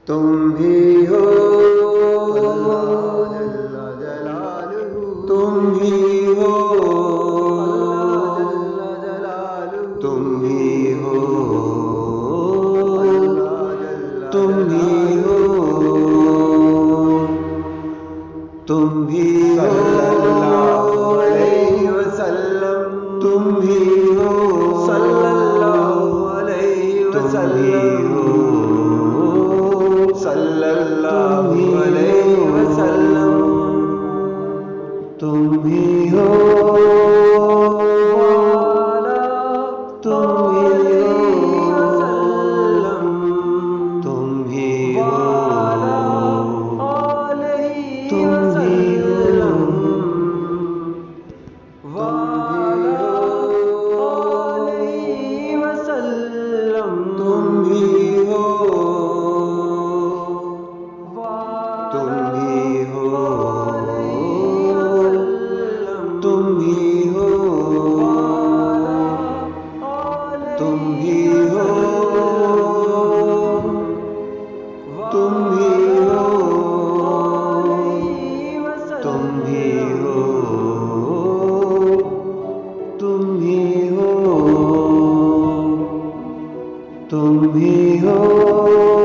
تم ہی ہو اللہ جل جلالہ، تم ہی ہو اللہ جل جلالہ، تم ہی ہو اللہ جل، تم ہی ہو، تم ہی ہو صلی اللہ علیہ وسلم، تم ہی ہو صلی اللہ علیہ وسلم، صلی اللہ علیہ وسلم، تم ہی ہو والا، تم ہی ہو وسلم، تم ہی ہو علیہ وسلم، والا علیہ وسلم، تم ہی ہو، تم ہی ہو، تم ہی ہو، تم ہی ہو، تم ہی ہو، تم ہی ہو، تم ہی ہو، تم ہی ہو۔